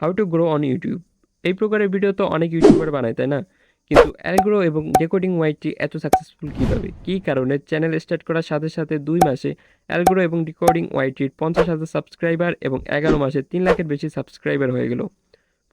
How to grow on YouTube. এই প্রকারের video তো অনেক ইউটিউবার বানায়, তাই না? কিন্তু অ্যালগ্রো এবং ডেকোডিং ওয়াইটি এত সাকসেসফুল কীভাবে, কী কারণে চ্যানেল স্টার্ট করার সাথে সাথে 2 মাসে অ্যালগ্রো এবং ডিকোডিং ওয়াইটির 50,000 সাবস্ক্রাইবার এবং 11 মাসে 3 লাখের বেশি সাবস্ক্রাইবার হয়ে গেল।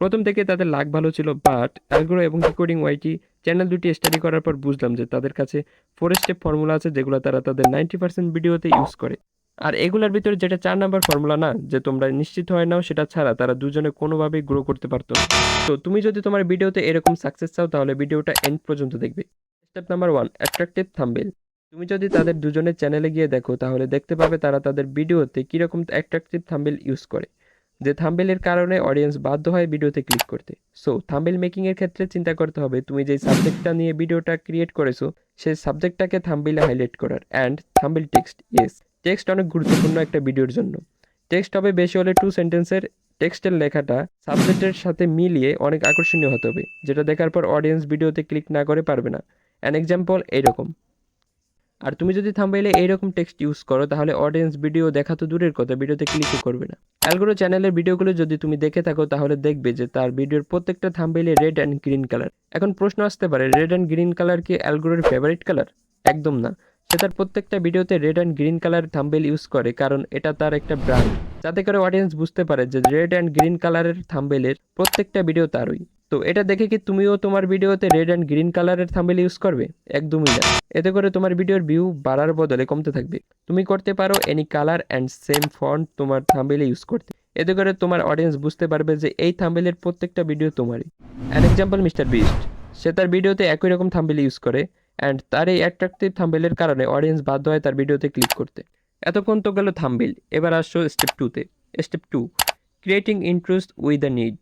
প্রথম থেকে তাদের লাক ভালো ছিল, বাট অ্যালগোরো এবং ডিকোডিং ওয়াইটি চ্যানেল দুটি স্টাডি করার পর বুঝলাম যে তাদের কাছে 4 স্টেপ ফর্মুলা আছে যেগুলো তারা তাদের 90% ভিডিওতে ইউজ করে। আর এগুলোর ভিতরে যেটা 4 নাম্বার ফর্মুলা না, যে তোমরা নিশ্চিত হয়ে নাও, সেটা ছাড়া তারা দুজনে কোনোভাবেই গ্রো করতে পারতো না। তো তুমি যদি তোমার ভিডিওতে এরকম সাকসেস চাও তাহলে ভিডিওটা এন্ড পর্যন্ত দেখবে। Step number 1, attractive thumbnail. তুমি যদি তাদের দুজনের চ্যানেলে গিয়ে দেখো তাহলে দেখতে পাবে তারা তাদের ভিডিওতে কীরকম অ্যাট্রাকটিভ থাম্বনেল ইউজ করে, যে থাম্বনেলের কারণে অডিয়েন্স বাধ্য হয় ভিডিওতে ক্লিক করতে। সো থাম্বনেল মেকিংয়ের ক্ষেত্রে চিন্তা করতে হবে তুমি যেই সাবজেক্টটা নিয়ে ভিডিওটা ক্রিয়েট করেছো সেই সাবজেক্টটাকে থাম্বনেলে হাইলাইট করার। And thumbnail text, yes, text অনেক গুরুত্বপূর্ণ একটা ভিডিওর জন্য। টেক্সট হবে বেশি হলে 2 সেন্টেন্সের। টেক্সটের লেখাটা সাবজেক্টের সাথে মিলিয়ে অনেক আকর্ষণীয় হতে হবে, যেটা দেখার পর অডিয়েন্স ভিডিওতে ক্লিক না করে পারবে না। অ্যান এক্সাম্পল এইরকম। আর তুমি যদি থাম্বনেইলে এইরকম টেক্সট ইউজ করো তাহলে অডিয়েন্স ভিডিও দেখা তো দূরের কথা, ভিডিওতে ক্লিকও করবে না। অ্যালগোরো চ্যানেলের ভিডিওগুলো যদি তুমি দেখে থাকো তাহলে দেখবে যে তার ভিডিওর প্রত্যেকটা থাম্বনেইলে রেড অ্যান্ড গ্রিন কালার। এখন প্রশ্ন আসতে পারে, রেড অ্যান্ড গ্রিন কালার কি অ্যালগোরোর ফেভারিট কালার? একদম না। সে তার প্রত্যেকটা ভিডিওতে red and green colour thumbnail use করে কারণ এটা তার একটা ব্র্যান্ড, যাতে করে অডিয়েন্স বুঝতে পারে যে রেড অ্যান্ড গ্রিন কালারের থাম্বনেইলের প্রত্যেকটা ভিডিও তারই। তো এটা দেখে কি তুমিও তোমার ভিডিওতে রেড অ্যান্ড গ্রিন কালারের থাম্বনেইল ইউজ করবে? একদমই না। এতে করে তোমার ভিডিওর ভিউ বাড়ার বদলে কমতে থাকবে। তুমি করতে পারো any colour and same font তোমার থাম্বনেইলে ইউজ করতে। এতে করে তোমার অডিয়েন্স বুঝতে পারবে যে এই থাম্বনেইলের প্রত্যেকটা ভিডিও তোমারই। An example, mister Beast. সে তার ভিডিওতে একই রকম থাম্বনেইল ইউজ করে অ্যান্ড তার এই অ্যাট্রাকটিভ থাম্বনেইলের কারণে অডিয়েন্স বাধ্য হয় তার ভিডিওতে ক্লিক করতে। এতক্ষণ তো গেল থাম্বনেইল, এবার আসছো স্টেপ 2-তে। Step 2, creating interest with the need.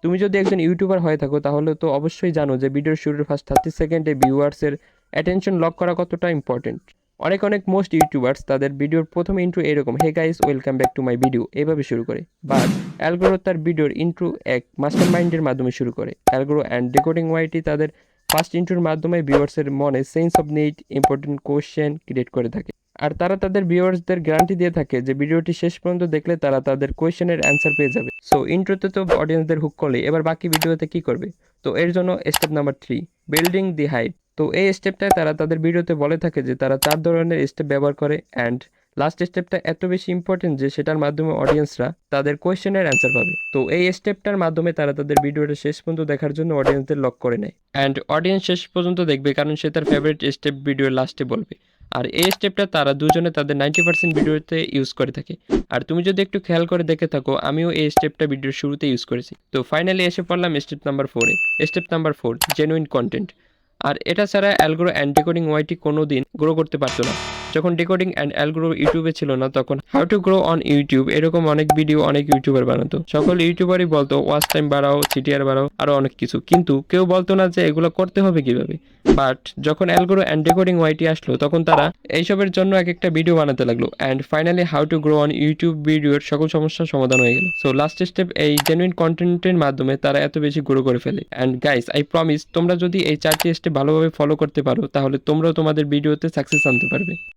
তুমি যদি একজন ইউটিউবার হয়ে থাকো তাহলে তো অবশ্যই জানো যে ভিডিওর শুরুর ফার্স্ট 30 সেকেন্ডে ভিউয়ার্সের অ্যাটেনশন লক করা কতটা ইম্পর্টেন্ট। অনেক মোস্ট ইউটিউবার্স তাদের ভিডিওর প্রথম ইন্ট্রো এরকম, hey guys welcome back to my video, এভাবে শুরু করে। বাট অ্যালগোরো তার ভিডিওর ইন্ট্রো এক মাস্টার মাইন্ডের মাধ্যমে শুরু করে। অ্যালগোরো অ্যান্ড ডিকোডিং ওয়াইটি তাদের ফার্স্ট ইন্ট্রোর মাধ্যমে ভিউয়ার্সের মনে sense of need, important question create করে থাকে। আর তারা তাদের ভিউয়ার্সদের গ্যারান্টি দিয়ে থাকে যে ভিডিওটি শেষ পর্যন্ত দেখলে তারা তাদের কোয়েশ্চেনের অ্যান্সার পেয়ে যাবে। সো ইন্ট্রোতে তো অডিয়েন্সদের হুক করলে, এবার বাকি ভিডিওতে কি করবে? তো এর জন্য স্টেপ নাম্বার 3, বিল্ডিং দি হাইপ। তো এই স্টেপটায় তারা তাদের ভিডিওতে বলে থাকে যে তারা 4 ধরনের স্টেপ ব্যবহার করে। অ্যান্ড লাস্ট স্টেপটা এত বেশি ইম্পর্টেন্ট যে সেটার মাধ্যমে অডিয়েন্সরা তাদের কোয়েশ্চেনের অ্যান্সার পাবে। তো এই স্টেপটার মাধ্যমে তারা তাদের ভিডিওটা শেষ পর্যন্ত দেখার জন্য অডিয়েন্সদের লক করে নেয়। অ্যান্ড অডিয়েন্স শেষ পর্যন্ত দেখবে কারণ সে তার ফেভারিট স্টেপ ভিডিওর লাস্টে বলবে। আর এই স্টেপটা তারা দুজনে তাদের 90% ভিডিওতে ইউজ করে থাকে। আর তুমি যদি একটু খেয়াল করে দেখে থাকো আমিও এই স্টেপটা ভিডিওর শুরুতে ইউজ করেছি। তো ফাইনালি এসে পড়লাম স্টেপ নাম্বার 4-এ। Step number 4, genuine content. আর এটা ছাড়া অ্যালগোরো অ্যান্ড ডিকোডিং ওয়াইটি কোনো দিন গ্রো করতে পারতো না। যখন ডিকোডিং অ্যান্ড অ্যালগোরো ইউটিউবে ছিল না তখন how to grow on YouTube এরকম অনেক ভিডিও অনেক ইউটিউবার বানাতো। সকল ইউটিউবারই বলতো ওয়াচ টাইম বাড়াও, সিটিআর বাড়াও, আরও অনেক কিছু, কিন্তু কেউ বলতো না যে এগুলো করতে হবে কিভাবে। বাট যখন অ্যালগোরো অ্যান্ড ডিকোডিং ওয়াইটি আসলো তখন তারা এইসবের জন্য এক একটা ভিডিও বানাতে লাগলো। And finally how to grow on YouTube ভিডিওর সকল সমস্যার সমাধান হয়ে গেল। সো লাস্ট স্টেপ, এই জেনুইন কন্টেন্টের মাধ্যমে তারা এত বেশি গ্রো করে ফেলে। অ্যান্ড গাইস, আই প্রমিস তোমরা যদি এই 4টি স্টেপ ভালোভাবে ফলো করতে পারো তাহলে তোমরাও তোমাদের ভিডিওতে সাকসেস আনতে পারবে।